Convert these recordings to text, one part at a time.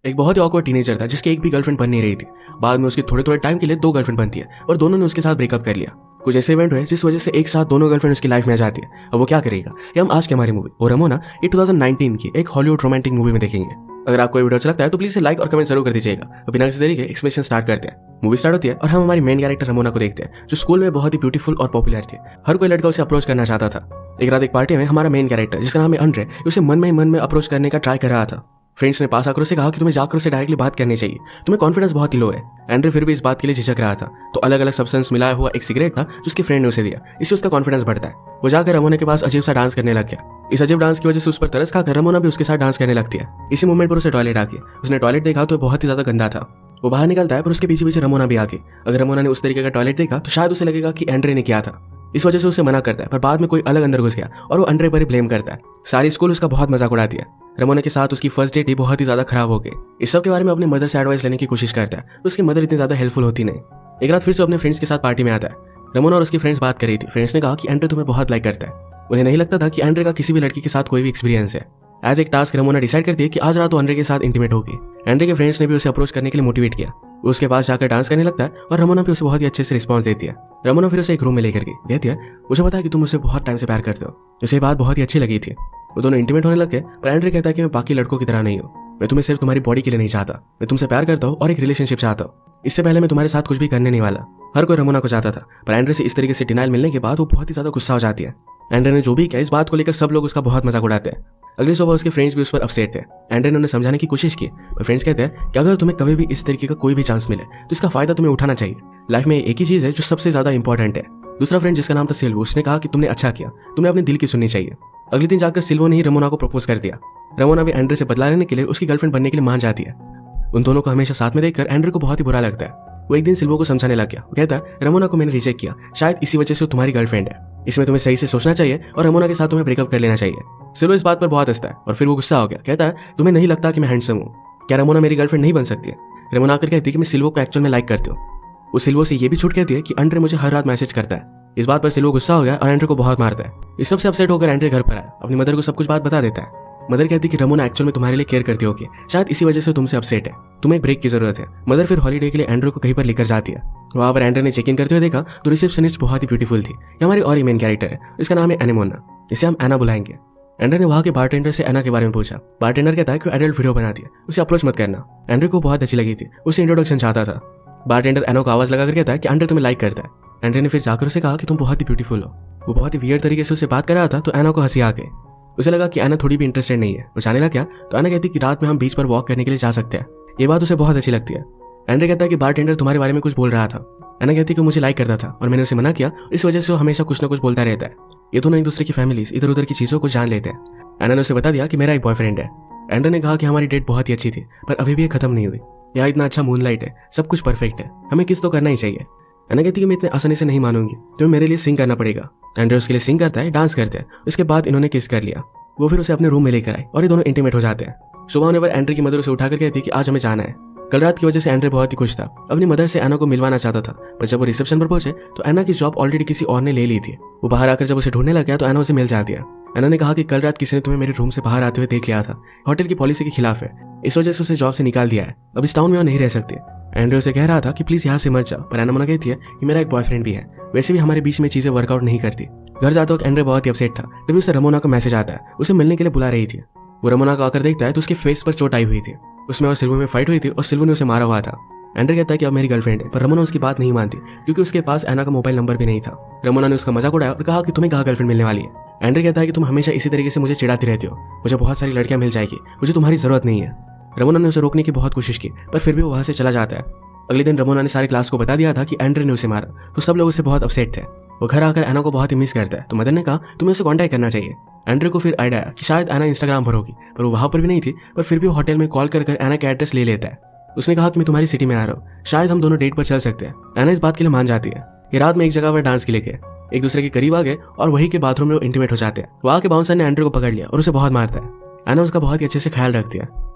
एक बहुत ही awkward teenager था जिसकी एक भी गर्लफ्रेंड बन नहीं रही थी। बाद में उसकी थोड़े थोड़े टाइम के लिए 2 गर्लफ्रेंड बनती है और दोनों ने उसके साथ ब्रेकअप कर लिया। कुछ ऐसे इवेंट हुए जिस वजह से एक साथ दोनों गर्लफ्रेंड उसकी लाइफ में आ जाती है। अब वो क्या करेगा ये हम आज की हमारी मूवी और रमोना ये 2019 की एक हॉलीवुड रोमांटिक मूवी में देखेंगे। अगर आपको वीडियो अच्छा लगता है तो प्लीज लाइक और कमेंट जरूर कर दीजिएगा। बिना किसी देरी के एक्सप्लेनेशन स्टार्ट करते हैं। मूवी स्टार्ट होती है और हम हमारी मेन कैरेक्टर रमोना को देखते हैं जो स्कूल में बहुत ही ब्यूटीफुल और पॉपुलर थी। हर कोई लड़का उसे अप्रोच करना चाहता था। एक रात एक पार्टी में हमारा मेन कैरेक्टर जिसका नाम है अंड्रे उसे मन में अप्रोच करने का ट्राई कर रहा था। फ्रेंड्स ने पास आकर उसे कहा कि तुम्हें जाकर उसे डायरेक्टली बात करनी चाहिए, तुम्हें कॉन्फिडेंस बहुत ही लो है। एंड्रे फिर भी इस बात के लिए झिझक रहा था। तो अलग अलग सब्सटेंस मिलाया हुआ एक सिगरेट था जो उसके फ्रेंड ने उसे दिया। इससे उसका कॉन्फिडेंस बढ़ता है। वो जाकर रमोना के पास अजीब सा डांस करने लग गया। इस अजीब डांस की वजह से उस पर तरस खाकर रमोना भी उसके साथ डांस करने लगती है। इसी मोमेंट पर उसे टॉयलेट आ गई। उसने टॉयलेट देखा तो बहुत ही ज्यादा गंदा था। वो बाहर निकलता है पर उसके पीछे पीछे रमोना भी आ गई। अगर रमोना ने उस तरीके का टॉयलेट देखा तो शायद उसे लगेगा कि एंड्रे ने किया था। इस वजह से उसे मना करता है पर बाद में कोई अलग अंदर घुस गया और वो एंड्रे पर ही ब्लेम करता है। सारी स्कूल उसका बहुत मजाक उड़ाती है। रमोना के साथ उसकी फर्स्ट डेट ही बहुत ही ज्यादा खराब हो गई। इस सब के बारे में अपने मदर से एडवाइस लेने की कोशिश करता है तो उसकी मदर इतनी ज्यादा हेल्पफुल होती नहीं। एक रात फिर से अपने फ्रेंड्स के साथ पार्टी में आता है। रमोना और उसकी फ्रेंड्स बात कर रही थी। फ्रेंड्स ने कहा कि एंड्रे तुम्हें बहुत लाइक करता है। उन्हें नहीं लगता था कि एंड्रे का किसी भी लड़की के साथ कोई भी एक्सपीरियंस है। एज एक टास्क रमोना डिसाइड करती है कि आज रात वो एंड्रे के साथ इंटीमेट होगी। एंड्रे के फ्रेंड्स ने भी उसे अप्रोच करने के लिए मोटिवेट किया। वो उसके पास जाकर डांस करने लगता है और रमोना भी उसे बहुत ही अच्छे से रिस्पॉन्स देती है। रमोना फिर उसे एक रूम में लेकर गई। कहती है मुझे पता है कि तुम मुझसे बहुत टाइम से प्यार करते हो। उसे बात बहुत ही अच्छी लगी थी। वो दोनों इंटीमेट होने लगे पर एंड्रे कहता है कि मैं बाकी लड़कों की तरह नहीं हूँ। मैं तुम्हें सिर्फ तुम्हारी बॉडी के लिए नहीं चाहता, मैं तुमसे प्यार करता हूँ और एक रिलेशनशिप चाहता हूँ। इससे पहले मैं तुम्हारे साथ कुछ भी करने नहीं वाला। हर कोई रमोना को चाहता था पर एंड्रे से इस तरीके से डिनाइल मिलने के बाद वो बहुत ही ज्यादा गुस्सा हो जाती है। एंड्रे ने जो भी किया इस बात को लेकर सब लोग उसका बहुत मजाक उड़ाते हैं। अगली सुबह उसके फ्रेंड्स भी उस पर अपसेट थे। एंड्रे ने उन्हें समझाने की कोशिश की पर फ्रेंड्स कहते हैं कि अगर तुम्हें कभी भी इस तरीके का कोई भी चांस मिले तो इसका फायदा तुम्हें उठाना चाहिए। लाइफ में एक ही चीज है जो सबसे ज्यादा इंपॉर्टेंट है। दूसरा फ्रेंड जिसका नाम था सिल्वो उसने कहा कि तुमने अच्छा किया, तुम्हें अपने दिल की सुननी चाहिए। अगले दिन जाकर सिल्वो ने ही रमोना को प्रपोज कर दिया। रमोना भी एंड्रे से बदला लेने के लिए उसकी गर्लफ्रेंड बनने के लिए मान जाती है। उन दोनों को हमेशा साथ में देखकर एंड्रे को बहुत ही बुरा लगता है। वो एक दिन सिल्वो को समझाने लग गया। वो कहता है रमोना को मैंने रिजेक्ट किया, शायद इसी वजह से वो तुम्हारी गर्लफ्रेंड है। इसमें तुम्हें सही से सोचना चाहिए और रमोना के साथ तुम्हें ब्रेकअप कर लेना चाहिए। सिल्वो इस बात पर बहुत हंसता है और फिर वो गुस्सा हो गया। कहता है तुम्हें नहीं लगता कि मैं हैंडसम हूँ, क्या रमोना मेरी गर्लफ्रेंड नहीं बन सकती है? रमोना आकर कहती है कि मैं सिल्वो को एक्चुअल में लाइक करती हूँ। वो सिल्वो से ये भी छूट कहती है कि एंड्रे मुझे हर रात मैसेज करता है। इस बात पर सिल्वो गुस्सा हो गया और एंड्रे को बहुत मारता है। इस सबसे अपसेट होकर एंड्रे घर पर आया। अपनी मदर को सब कुछ बात बता देता है। मदर कहती है कि रमोना एक्चुअल में तुम्हारे लिए केयर करती होगी, शायद इसी वजह से तुमसे अपसेट है, तुम्हें एक ब्रेक की जरूरत है। मदर फिर हॉलीडे के लिए एंड्रे को कहीं पर लेकर जाती है। वहां पर एंड्रे ने चेक इन करते हुए देखा तो रिसेप्शनिस्ट बहुत ही ब्यूटीफुल थी। ये हमारी और मेन कैरेक्टर है, इसका नाम है एनेमोना, इसे हम एना बुलाएंगे। एंड्रे ने वहां के बारटेंडर से एना के बारे में पूछा। बारटेंडर कहता है कि एडल्ट वीडियो बनाती है, उसे अप्रोच मत करना। एंड्रे को बहुत अच्छी लगी थी, उसे इंट्रोडक्शन चाहता था। बारटेंडर एना को आवाज लगाकर कहता है कि एंड्रे तुम्हें लाइक करता है। एंड्रे ने फिर जाकर उसे कहा कि तुम बहुत ही ब्यूटीफुल हो। वो बहुत ही वियर्ड तरीके से उसे बात कर रहा था तो एना को हंसी आ गई। उसे लगा कि एना थोड़ी भी इंटरेस्टेड नहीं है। वो जाने लगा क्या तो एना कहती कि रात में हम बीच पर वॉक करने के लिए जा सकते हैं। ये बात उसे बहुत अच्छी लगती है। एंड्रे कहता है कि बारटेंडर तुम्हारे बारे में कुछ बोल रहा था। एना कहती कि मुझे लाइक करता था और मैंने उसे मना किया, इस वजह से वो हमेशा कुछ ना कुछ बोलता रहता है। ये दोनों एक दूसरे की फैमिलीज इधर उधर की चीजों को जान लेते हैं। एना ने उसे बता दिया कि मेरा एक बॉयफ्रेंड है। एंड्रे ने कहा कि हमारी डेट बहुत ही अच्छी थी पर अभी भी ये खत्म नहीं हुई। यहाँ इतना अच्छा मूनलाइट है, सब कुछ परफेक्ट है, हमें किस तो करना ही चाहिए। एना कहती कि मैं इतने आसानी से नहीं मानूंगी, तुम्हें मेरे लिए सिंग करना पड़ेगा। एंड्रे उसके लिए सिंग करता है, डांस करते हैं। उसके बाद इन्होंने किस कर लिया। वो फिर उसे अपने रूम में लेकर आए और ये दोनों इंटीमेट हो जाते हैं। सुबह होने पर एंड्रे की मदर उसे उठाकर कहती कि आज हमें जाना है। कल रात की वजह से एंड्रे बहुत ही खुश था। अपनी मदर से एना को मिलवाना चाहता था पर जब वो रिसेप्शन पर पहुंचे तो एना की जॉब ऑलरेडी किसी और ने ले ली थी। वो बाहर आकर जब उसे ढूंढने लग गया तो एना उसे मिल जाती है। एना ने कहा कि कल रात किसी ने तुम्हें मेरे रूम से बाहर आते हुए देख लिया था, होटल की पॉलिसी के खिलाफ है, इस वजह से उसे जॉब से निकाल दिया है। अब इस टाउन में वो नहीं रह सकती। एंड्रे उसे कह रहा था कि प्लीज यहाँ से मत जाओ पर एना मना कहती है कि मेरा एक बॉयफ्रेंड भी है, वैसे भी हमारे बीच में चीजें वर्कआउट नहीं करती। घर जाते वक्त एंड्रे बहुत ही अपसेट था। तभी उसे रमोना का मैसेज आता है, उसे मिलने के लिए बुला रही थी। वो रमोना को आकर देखता है तो उसके फेस पर चोट आई हुई थी। उसमें और सिल्वो में फाइट हुई थी और सिल्वो ने उसे मारा हुआ था। एंड्रे कहता है कि अब मेरी गर्लफ्रेंड है पर रमोना उसकी बात नहीं मानती क्योंकि उसके पास एना का मोबाइल नंबर भी नहीं था। रमोना ने उसका मजाक उड़ाया और कहा कि तुम्हें कहाँ गर्लफ्रेंड मिलने वाली है। एंड्रे कहता है कि तुम हमेशा इसी तरीके से मुझे चिढ़ाती रहती हो, मुझे बहुत सारी लड़कियां मिल जाएगी, मुझे तुम्हारी जरूरत नहीं है। रमोना ने उसे रोकने की बहुत कोशिश की पर फिर भी वो वहां से चला जाता है। अगले दिन रमोना ने सारे क्लास को बता दिया था कि एंड्रे ने उसे मारा तो सब लोग उससे बहुत अपसेट थे। वो घर आकर एना को बहुत ही मिस करता है तो मदर ने कहा तुम्हें उसे कांटेक्ट करना चाहिए। एंड्रे को फिर आइडिया आया कि शायद एना इंस्टाग्राम पर होगी पर वो वहां पर भी नहीं थी। पर फिर भी वो होटल में कॉल कर एना का एड्रेस ले लेता है। उसने कहा कि मैं तुम्हारी सिटी में आ रहा हूँ, शायद हम दोनों डेट पर चल सकते हैं। एना इस बात के लिए मान जाती है। ये रात में एक जगह पर डांस के लिए गए, एक दूसरे के करीब आ गए और वही के बाथरूम में वो इंटीमेट हो जाते हैं। वहां के बाउंसर ने एंड्रे को पकड़ लिया और उसे बहुत मारता है। एना उसका बहुत ही अच्छे से ख्याल रखती है।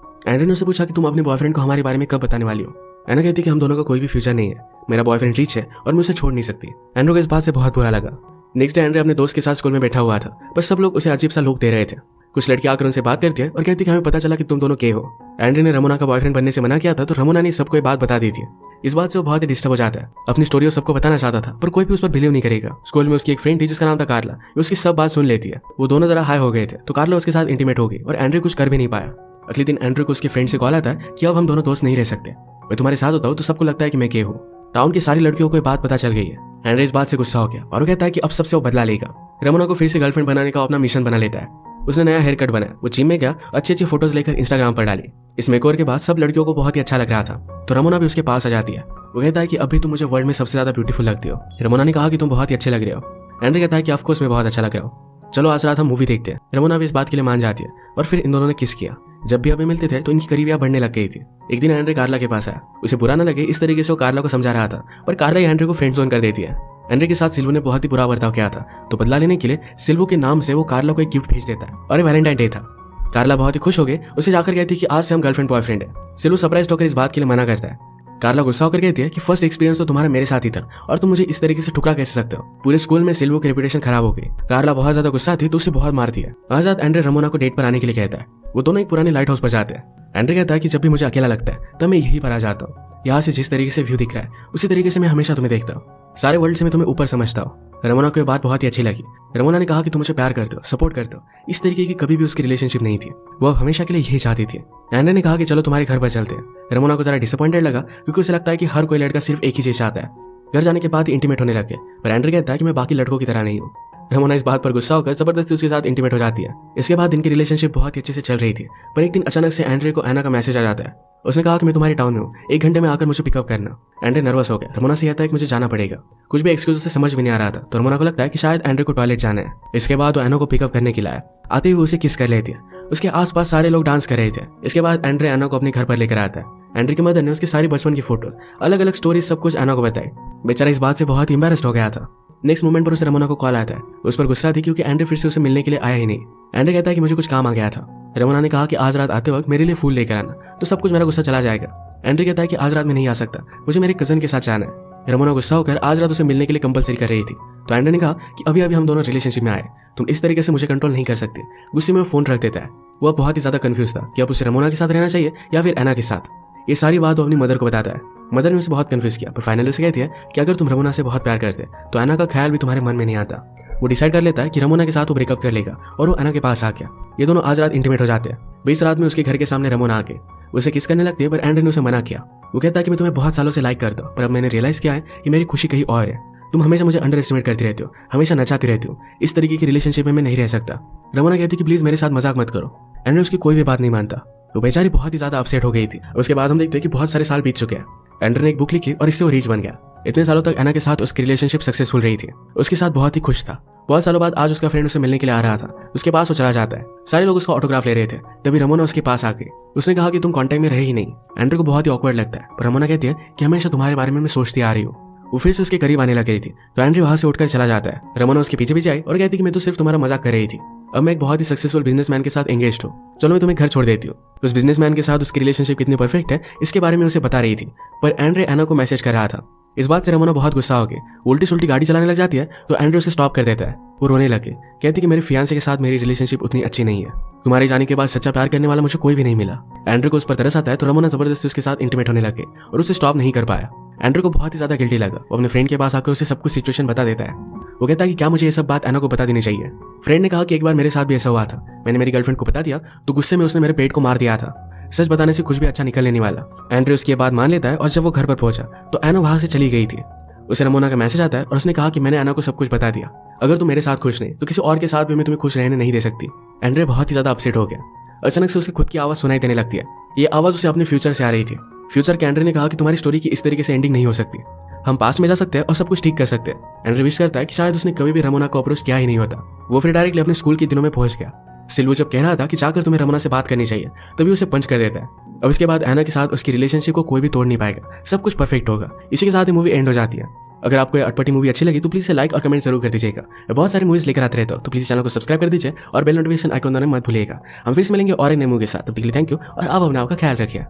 एंड्रे ने उससे पूछा कि तुम अपने बॉयफ्रेंड को हमारे बारे में कब बताने वाली हो। एना कहती है कि हम दोनों का कोई भी फ्यूचर नहीं है, मेरा बॉयफ्रेंड रिच है और मैं उसे छोड़ नहीं सकती। एंड्रे को इस बात से बहुत बुरा लगा। नेक्स्ट डे एंड्रे अपने दोस्त के साथ स्कूल में बैठा हुआ था पर सब लोग उसे अजीब सा लुक दे रहे थे। कुछ लड़की आकर उनसे बात करती है और कहती है कि हमें पता चला कि तुम दोनों के हो। एंड्रे ने रमोना का बॉयफ्रेंड बनने से मना किया था, तो रमोना ने सबको ये बात बता दी थी। इस बात से वो बहुत ही डिस्टर्ब हो जाता है। अपनी स्टोरी सबको बताना चाहता था, पर कोई भी उस पर बिलीव नहीं करेगा। स्कूल में उसकी एक फ्रेंड थी जिसका नाम था कार्ला, वो उसकी सब बात सुन लेती है। वो दोनों जरा हाई हो गए थे, तो कार्ला उसके साथ इंटीमेट हो गई और एंड्रे कुछ कर भी नहीं पाया। अगले दिन एंड्रे को उसके फ्रेंड से कॉल आता है कि अब हम दोनों दोस्त नहीं रह सकते, मैं तुम्हारे साथ होता हूँ तो सबको लगता है कि मैं के हूँ। टाउन की सारी लड़कियों को ये बात पता चल गई है। एंड्रे इस बात से गुस्सा हो गया और वो कहता है कि अब सबसे वो बदला लेगा। रमोना को फिर से गर्लफ्रेंड बनाने का अपना मिशन बना लेता है। उसने नया हेयर कट बनाया, वो जिम में गया, अच्छी अच्छी फोटोज लेकर इंस्टाग्राम पर डाली। इस मेकओवर के बाद सब लड़कियों को बहुत ही अच्छा लग रहा था, तो रमोना भी उसके पास आ जाती है। वो कहता है कि अभी तुम मुझे वर्ल्ड में सबसे ज्यादा ब्यूटीफुल लगती हो। रमोना ने कहा कि तुम बहुत ही अच्छे लग रहे हो। एंड्रे कहता है कि ऑफकोर्स मैं बहुत अच्छा लग रहा हूँ, चलो आज रात हम मूवी देखते हैं। रमोना भी इस बात के लिए मान जाती है और फिर इन दोनों ने किस किया। जब भी अभी मिलते थे तो इनकी करीबियां बढ़ने लग गई थी। एक दिन एंड्रे कार्ला के पास आया, उसे बुरा न लगे इस तरीके से वो कार्ला को समझा रहा था, पर कार्ला एंड्रे को फ्रेंड जोन कर देती है। एंड्रे के साथ सिल्वू ने बहुत ही बुरा बर्ताव किया था, तो बदला लेने के लिए सिल्वू के नाम से वो कार्ला को एक गिफ्ट भेज देता है और ये वैलेंटाइन डे था। कार्ला बहुत ही खुश हो गए, उसे जाकर कहती है कि आज से हम गर्लफ्रेंड बॉयफ्रेंड है। सिल्वू सरप्राइज होकर इस बात के लिए मना करता है। कार्ला गुस्सा होकर कहती है कि फर्स्ट एक्सपीरियंस तो तुम्हारा मेरे साथ ही था और तुम मुझे इस तरीके से ठुकरा कैसे सकते हो। पूरे स्कूल में सिल्वू की रेपुटेशन खराब हो गई। कार्ला बहुत ज्यादा गुस्सा थी तो उसे बहुत मारती है। आज रात एंड्रे रमोना को डेट पर आने के लिए कहता है। वो दोनों एक पुराने लाइट हाउस पर जाते हैं। एंड्रे कहता है कि जब भी मुझे अकेला लगता है तब मैं यहीं पर आ जाता हूँ। यहाँ से जिस तरीके से व्यू दिख रहा है उसी तरीके से मैं हमेशा तुम्हें देखता हूँ। सारे वर्ल्ड से मैं तुम्हें ऊपर समझता हूँ। रमोना को यह बात बहुत ही अच्छी लगी। रमोना ने कहा कि तुम मुझे प्यार करते हो, सपोर्ट करते हो। इस तरीके की कभी भी उसकी रिलेशनशिप नहीं थी, वो अब हमेशा के लिए यही चाहती थी। एंड्रे ने कहा कि चलो तुम्हारे घर पर चलते हैं। रमोना को जरा डिसअपॉइंटेड लगा क्योंकि उसे लगता है कि हर कोई लड़का सिर्फ एक ही चीज चाहता है। घर जाने के बाद इंटीमेट होने लगे, पर एंड्रे कहता है कि मैं बाकी लड़कों की तरह नहीं हूँ। रमोना इस बात पर गुस्सा होकर जबरदस्ती उसके साथ इंटीमेट हो जाती है। इसके बाद इनकी रिलेशनशिप बहुत ही अच्छे से चल रही थी, पर एक दिन अचानक से एंड्रे को एना का मैसेज आ जाता है। उसने कहा कि मैं तुम्हारे टाउन में हूँ, 1 घंटे में आकर मुझे पिकअप करना। एंड्रे नर्वस हो गया। रमोना से कहता है कि मुझे जाना पड़ेगा। कुछ भी एक्सक्यूज उसे समझ में नहीं आ रहा था, तो रमोना को लगता है कि शायद एंड्रे को टॉयलेट जाना है। इसके बाद वो एना को पिकअप करने के लिए आया। आते हुए उसे किस कर लेती है। उसके आसपास सारे लोग डांस कर रहे थे। इसके बाद एंड्रे एना को अपने घर पर लेकर आता है। एंड्रे की मदर ने उसकी सारी बचपन की फोटोज, अलग अलग स्टोरीज सब कुछ एना को बताई। बेचारा इस बात से बहुत ही एम्बैरेस्ड हो गया था। नेक्स्ट मोमेंट पर उसे रमोना को कॉल आता है। उस पर गुस्सा थी क्योंकि एंड्रे फिर से उसे मिलने के लिए आया ही नहीं। एंड्रे कहता है कि मुझे कुछ काम आ गया था। रमोना ने कहा कि आज रात आते वक्त मेरे लिए फूल लेकर आना, तो सब कुछ मेरा गुस्सा चला जाएगा। एंड्रे कहता है कि आज रात में नहीं आ सकता, मुझे मेरे कजन के साथ जाना है। रमोना गुस्सा होकर आज रात उसे मिलने के लिए कंपलसरी कर रही थी, तो एंड्रे ने कहा कि अभी अभी हम दोनों रिलेशनशिप में आए, तुम इस तरीके से मुझे कंट्रोल नहीं कर सकते। गुस्से में वो फोन रख देता है। वो अब बहुत ही ज्यादा कंफ्यूज था कि अब उसे रमोना के साथ रहना चाहिए या फिर एना के साथ। ये सारी बात वो अपनी मदर को बताता है। मदर ने उसे बहुत कंफ्यूज किया, पर फाइनली उसे कहती है कि अगर तुम रमोना से बहुत प्यार करते तो एना का ख्याल भी तुम्हारे मन में नहीं आता। वो डिसाइड कर लेता है कि रमोना के साथ वो ब्रेकअप कर लेगा और वो एना के पास आ गया। ये दोनों आज रात इंटीमेट हो जाते हैं। 20 रात में उसके घर के सामने रमोना आके उसे किस करने लगती है, पर एंड्रे ने उसे मना किया। वो कहता है कि मैं तुम्हें बहुत सालों से लाइक करता हूँ, पर अब मैंने रियलाइज किया है कि मेरी खुशी कहीं और है। तुम हमेशा मुझे अंडर एस्टिमेट करती रहती हो, हमेशा नचाती रहती हो। इस तरीके की रिलेशनशिप में मैं नहीं रह सकता। रमोना कहती कि प्लीज मेरे साथ मजाक मत करो। एंड्रे उसकी कोई भी बात नहीं मानता। वो बेचारी बहुत ही ज्यादा अपसेट हो गई थी। उसके बाद हम देखते हैं कि बहुत सारे साल बीत चुके हैं। एंड्रे ने एक बुक लिखी और इससे वो रीच बन गया। इतने सालों तक एना के साथ उसकी रिलेशनशिप सक्सेसफुल रही थी। उसके साथ बहुत ही खुश था। बहुत सालों बाद आज उसका फ्रेंड उसे मिलने के लिए आ रहा था। उसके पास वो चला जाता है। सारे लोग उसका ऑटोग्राफ ले रहे थे, तभी रमोना उसके पास आ गई। उसने कहा कि तुम कांटेक्ट में रहे ही नहीं। एंड्रे को बहुत ही ऑकवर्ड लगता है, पर रमोना कहती है कि हमेशा तुम्हारे बारे में मैं सोचती आ रही हूँ। वो फिर से उसके करीब आने लग गई थी, तो एंड्रे वहां से उठकर चला जाता है। रमोना उसके पीछे पीछे आई और कहती कि मैं तो सिर्फ तुम्हारा मजाक कर रही थी। अब मैं एक बहुत ही सक्सेसफुल बिजनेसमैन के साथ एंगेज्ड हूँ, चलो मैं तुम्हें घर छोड़ देती हूँ। उस बिजनेसमैन के साथ उसकी रिलेशनशिप कितनी परफेक्ट है इसके बारे में उसे बता रही थी, पर एंड्रे एना को मैसेज कर रहा था। इस बात से रमोना बहुत गुस्सा हो गई। उल्टी सुल्टी गाड़ी चलाने लग जाती है, तो एंड्रे उसे स्टॉप कर देता है। वो रोने लगे, कहती कि मेरे फियांसे के साथ मेरी रिलेशनशिप उतनी अच्छी नहीं है। तुम्हारे जाने के बाद सच्चा प्यार करने वाला मुझे कोई भी नहीं मिला। एंड्रे को उस पर तरस आता है, तो रमोना जबरदस्ती उसके साथ इंटीमेट होने लगे और उसे स्टॉप नहीं कर पाया। एंड्रे को बहुत ही ज्यादा गिल्टी लगा। वो अपने फ्रेंड के पास आकर उसे सब कुछ सिचुएशन बता देता है। वो कहता है कि क्या मुझे ये सब बात एना को बता देनी चाहिए। फ्रेंड ने कहा कि एक बार मेरे साथ भी ऐसा हुआ था, मैंने मेरी गर्लफ्रेंड को बता दिया तो गुस्से में उसने मेरे पेट को मार दिया था। सच बताने से कुछ भी अच्छा निकलने नहीं वाला। एंड्रे उसकी बात मान लेता है और जब वो घर पर पहुंचा तो एना वहां से चली गई थी। उसे रमोना का मैसेज आता है और उसने कहा कि मैंने एना को सब कुछ बता दिया। अगर तुम मेरे साथ खुश नहीं तो किसी और के साथ भी मैं तुम्हें खुश रहने नहीं दे सकती। एंड्रे बहुत ही ज्यादा अपसेट हो गया। अचानक से उसकी खुद की आवाज सुनाई देने लगती है। ये आवाज उसे अपने फ्यूचर से आ रही थी। फ्यूचर के एंड्रे ने कहा कि तुम्हारी स्टोरी की इस तरीके से एंडिंग नहीं हो सकती, हम पास्ट में जा सकते हैं और सब कुछ ठीक कर सकते हैं। एंड्रे विश करता है कि शायद उसने कभी भी रमोना को अप्रोच किया ही नहीं होता। वो फिर डायरेक्टली अपने स्कूल के दिनों में पहुंच गया। सिल्वू जब कह रहा था कि जाकर तुम्हें रमोना से बात करनी चाहिए, तभी उसे पंच कर देता है। अब इसके बाद एना के साथ उसकी रिलेशनशिप को कोई भी तोड़ नहीं पाएगा, सब कुछ परफेक्ट होगा। इसी के साथ ही मूवी एंड हो जाती है। अगर आपको ये अटपटी मूवी अच्छी लगी तो प्लीज से लाइक और कमेंट जरूर कर दीजिएगा। बहुत सारी मूवीज लेकर आते रहते हो, तो प्लीज चैनल को सब्सक्राइब कर दीजिए और बेल नोटिफिकेशन आइकॉन दबाना मत भूलिएगा। हम फिर से मिलेंगे और एक नई मूवी के साथ। तब तक के लिए थैंक यू और आप अपने आप का ख्याल रखिए।